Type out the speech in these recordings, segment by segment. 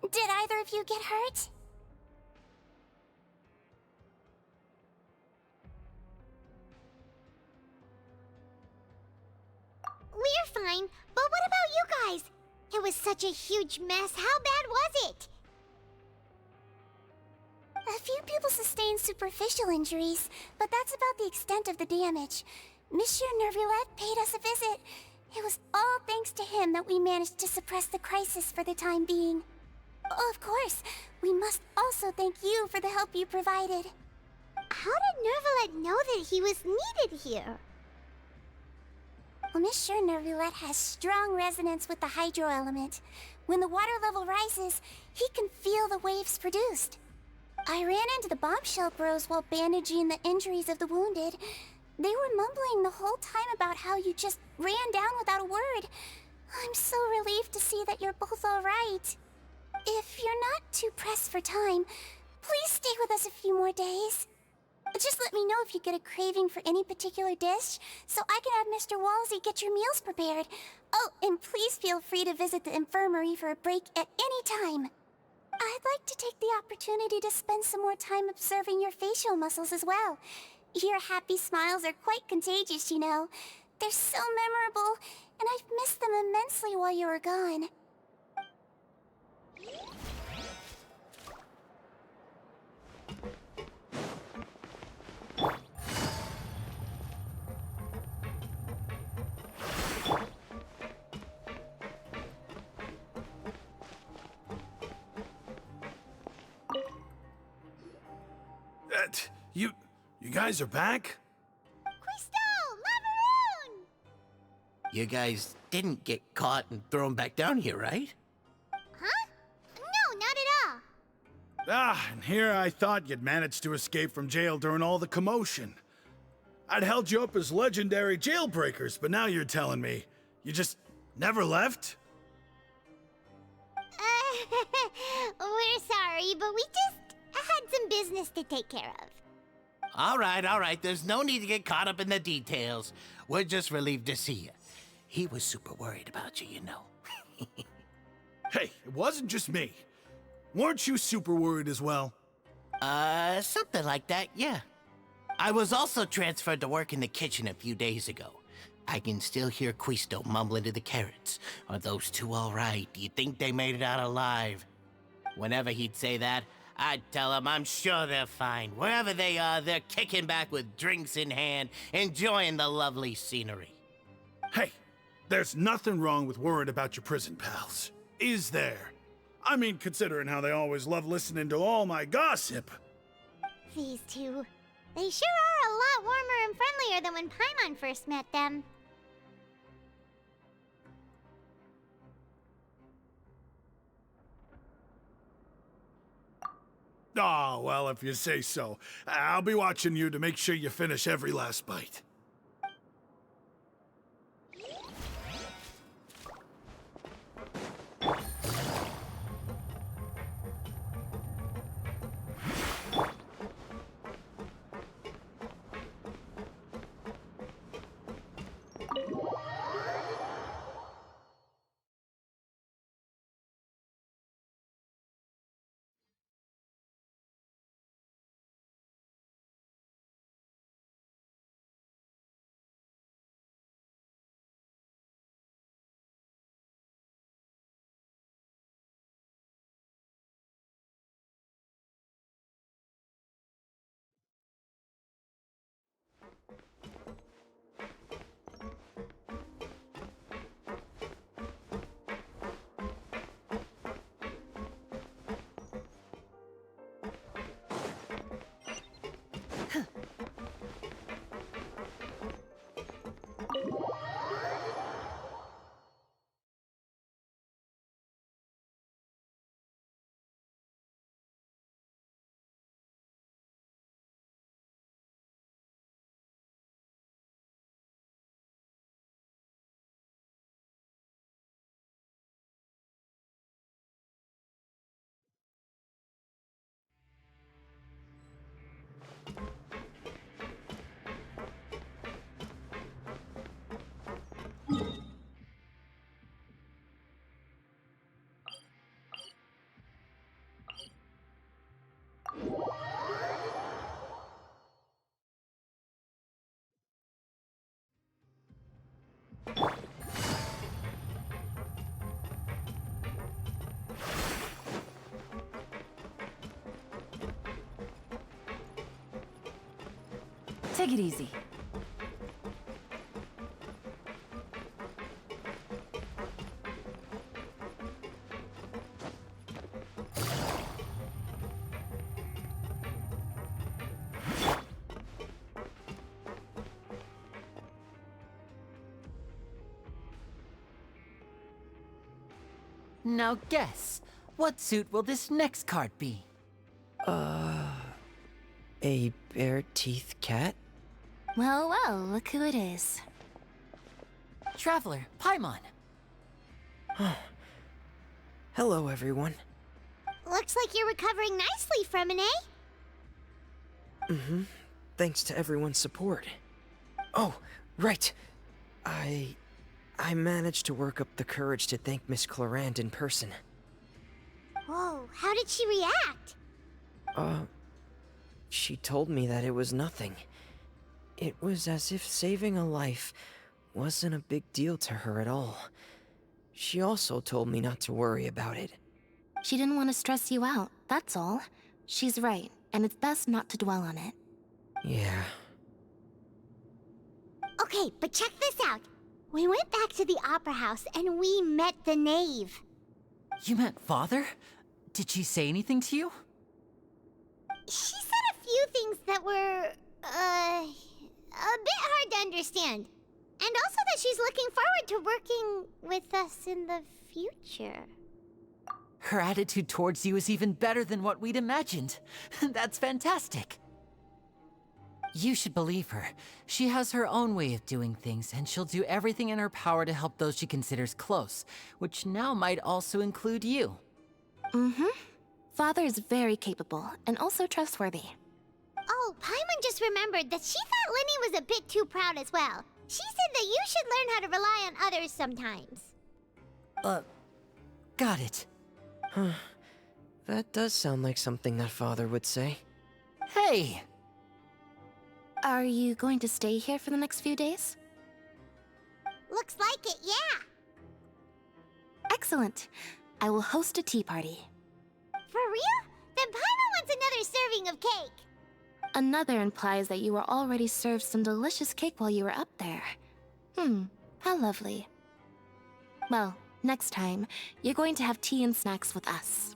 right. Did either of you get hurt? We're fine, but what about you guys? It was such a huge mess. How bad was it? A few people sustained superficial injuries, but that's about the extent of the damage. Monsieur Nervulette paid us a visit. It was all thanks to him that we managed to suppress the crisis for the time being. Of course, we must also thank you for the help you provided. How did Nervulette know that he was needed here? Well, Monsieur Nervulette has strong resonance with the hydro element. When the water level rises, he can feel the waves produced. I ran into the bombshell bros while bandaging the injuries of the wounded. They were mumbling the whole time about how you just ran down without a word. I'm so relieved to see that you're both all right. If you're not too pressed for time, please stay with us a few more days. Just let me know if you get a craving for any particular dish, so I can have Mr. Walsey get your meals prepared. Oh, and please feel free to visit the infirmary for a break at any time. I'd like to take the opportunity to spend some more time observing your facial muscles as well. Your happy smiles are quite contagious, you know. They're so memorable, and I've missed them immensely while you were gone. You guys are back? Crystal! Macaroon! You guys didn't get caught and thrown back down here, right? Huh? No, not at all. Ah, and here I thought you'd managed to escape from jail during all the commotion. I'd held you up as legendary jailbreakers, but now you're telling me you just never left? We're sorry, but we just had some business to take care of. All right. There's no need to get caught up in the details. We're just relieved to see you. He was super worried about you, you know. Hey, it wasn't just me. Weren't you super worried as well? Something like that, yeah. I was also transferred to work in the kitchen a few days ago. I can still hear Quisto mumbling to the carrots. Are those two all right? Do you think they made it out alive? Whenever he'd say that, I'd tell him I'm sure they're fine. Wherever they are, they're kicking back with drinks in hand, enjoying the lovely scenery. Hey, there's nothing wrong with worrying about your prison pals, is there? I mean, considering how they always love listening to all my gossip. These two. They sure are a lot warmer and friendlier than when Paimon first met them. Oh, well, if you say so. I'll be watching you to make sure you finish every last bite. Take it easy. Now guess, what suit will this next card be? A bare-teeth cat? Well, well, look who it is. Traveler, Paimon. Hello, everyone. Looks like you're recovering nicely from it, eh? Thanks to everyone's support. Oh, right. I managed to work up the courage to thank Miss Clorand in person. Whoa, how did she react? She told me that it was nothing. It was as if saving a life wasn't a big deal to her at all. She also told me not to worry about it. She didn't want to stress you out, that's all. She's right, and it's best not to dwell on it. Yeah. Okay, but check this out. We went back to the Opera House and we met the Knave. You met Father? Did she say anything to you? She said a few things that were, a bit hard to understand. And also that she's looking forward to working with us in the future. Her attitude towards you is even better than what we'd imagined. That's fantastic. You should believe her. She has her own way of doing things, and she'll do everything in her power to help those she considers close, which now might also include you. Father is very capable, and also trustworthy. Oh, Paimon just remembered that she thought Linny was a bit too proud as well. She said that you should learn how to rely on others sometimes. Got it. That does sound like something that Father would say. Hey! Are you going to stay here for the next few days? Looks like it, yeah. Excellent. I will host a tea party. For real? Then Paimon wants another serving of cake. Another implies that you were already served some delicious cake while you were up there. How lovely. Well, next time, you're going to have tea and snacks with us.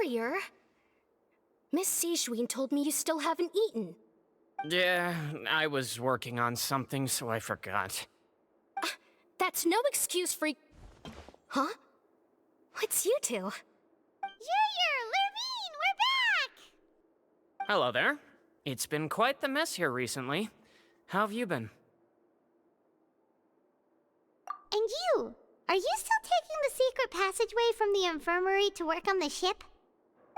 Courier? Miss Sijouin told me you still haven't eaten. Yeah, I was working on something, so I forgot. That's no excuse for... Huh? What's you two? Courier, Lurvine, we're back! Hello there. It's been quite the mess here recently. How have you been? And you? Are you still taking the secret passageway from the infirmary to work on the ship?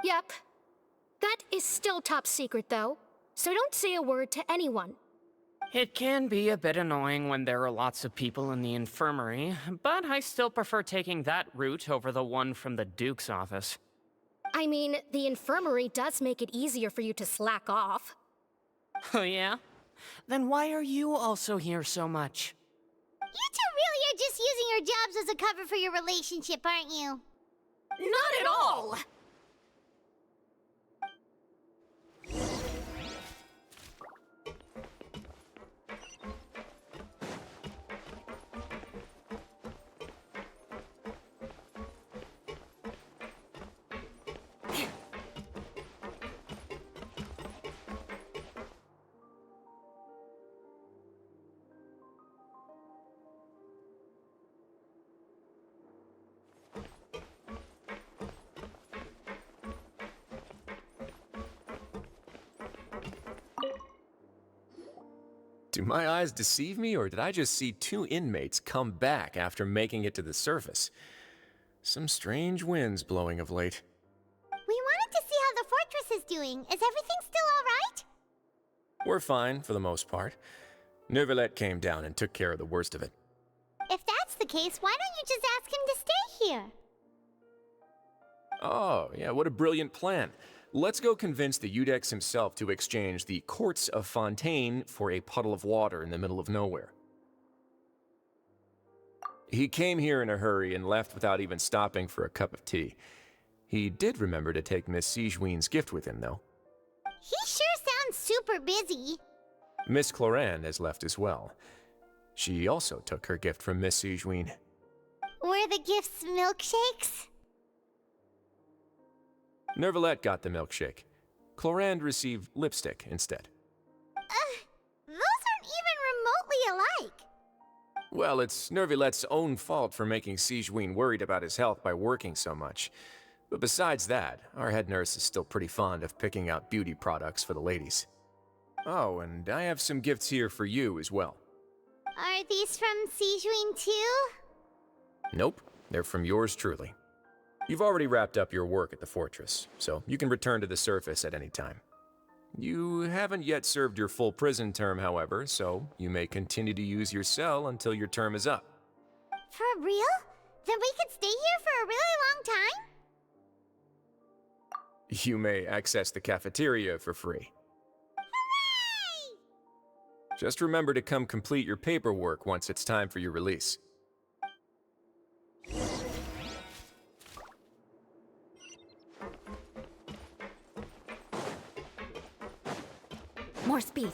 Yep. That is still top secret, though. So don't say a word to anyone. It can be a bit annoying when there are lots of people in the infirmary, but I still prefer taking that route over the one from the Duke's office. I mean, the infirmary does make it easier for you to slack off. Oh yeah? Then why are you also here so much? You two really are just using your jobs as a cover for your relationship, aren't you? Not at all! Do my eyes deceive me, or did I just see two inmates come back after making it to the surface? Some strange winds blowing of late. We wanted to see how the fortress is doing. Is everything still alright? We're fine, for the most part. Neuvillette came down and took care of the worst of it. If that's the case, why don't you just ask him to stay here? Oh, yeah, what a brilliant plan. Let's go convince the Udex himself to exchange the Courts of Fontaine for a puddle of water in the middle of nowhere. He came here in a hurry and left without even stopping for a cup of tea. He did remember to take Miss Sigewinne's gift with him, though. He sure sounds super busy. Miss Clorinde has left as well. She also took her gift from Miss Sigewinne. Were the gifts milkshakes? Neuvillette got the milkshake. Clorinde received lipstick instead. Those aren't even remotely alike. Well, it's Neuvillette's own fault for making Sigewinne worried about his health by working so much. But besides that, our head nurse is still pretty fond of picking out beauty products for the ladies. Oh, and I have some gifts here for you as well. Are these from Sigewinne too? Nope, they're from yours truly. You've already wrapped up your work at the fortress, so you can return to the surface at any time. You haven't yet served your full prison term, however, so you may continue to use your cell until your term is up. For real? Then we could stay here for a really long time? You may access the cafeteria for free. Hooray! Just remember to come complete your paperwork once it's time for your release. More speed.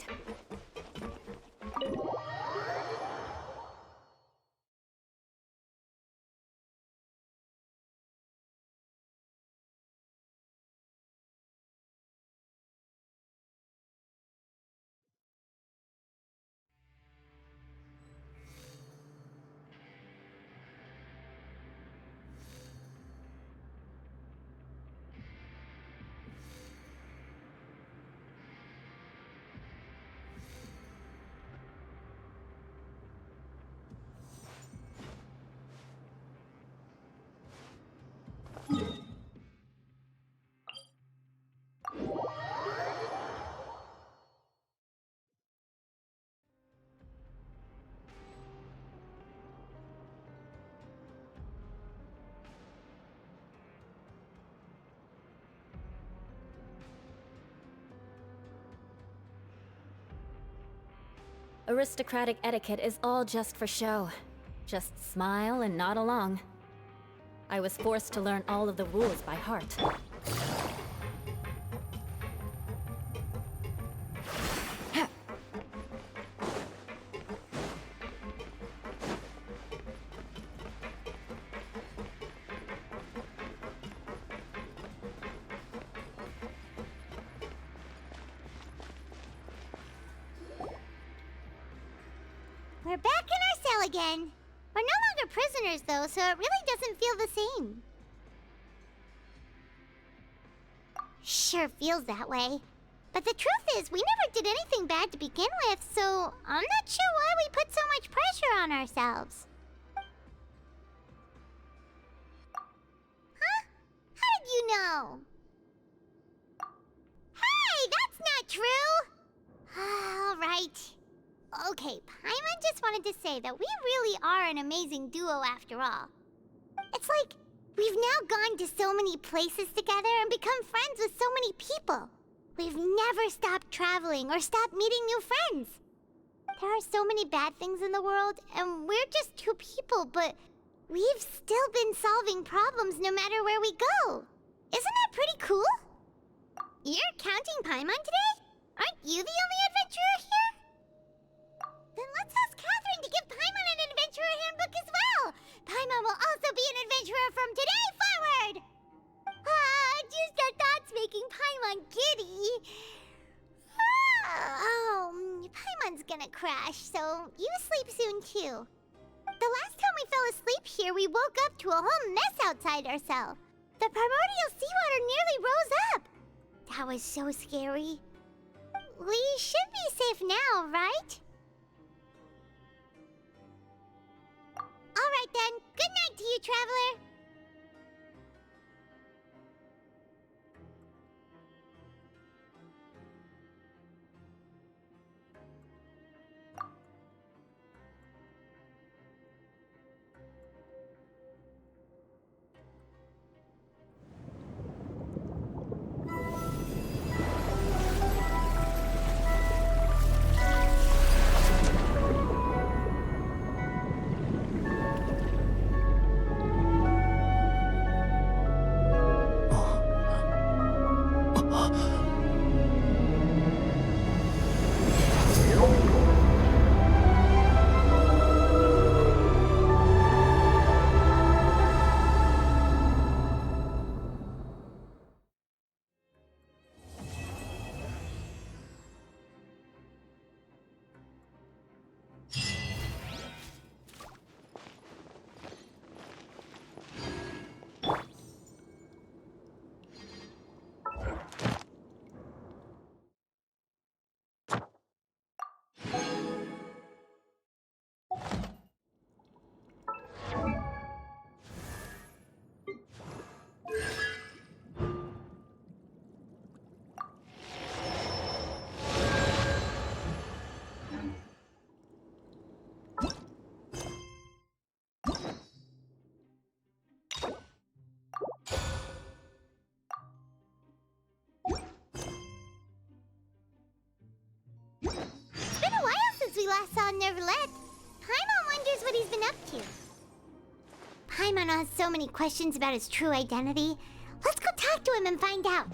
Aristocratic etiquette is all just for show. Just smile and nod along. I was forced to learn all of the rules by heart. We're back in our cell again. We're no longer prisoners, though, so it really doesn't feel the same. Sure feels that way. But the truth is, we never did anything bad to begin with, so I'm not sure why we put so much pressure on ourselves. Huh? How did you know? Hey, that's not true! All right. Okay, Paimon just wanted to say that we really are an amazing duo after all. It's like we've now gone to so many places together and become friends with so many people. We've never stopped traveling or stopped meeting new friends. There are so many bad things in the world, and we're just two people, but we've still been solving problems no matter where we go. Isn't that pretty cool? You're counting Paimon today? Aren't you the only adventurer here? Then let's ask Catherine to give Paimon an adventurer handbook as well. Paimon will also be an adventurer from today forward. Just our thoughts making Paimon giddy. Paimon's gonna crash, so you sleep soon too. The last time we fell asleep here, we woke up to a whole mess outside our cell. The primordial seawater nearly rose up. That was so scary. We should be safe now, right? Alright then, good night to you, traveler. We last saw Neverlet. Paimon wonders what he's been up to. Paimon has so many questions about his true identity. Let's go talk to him and find out.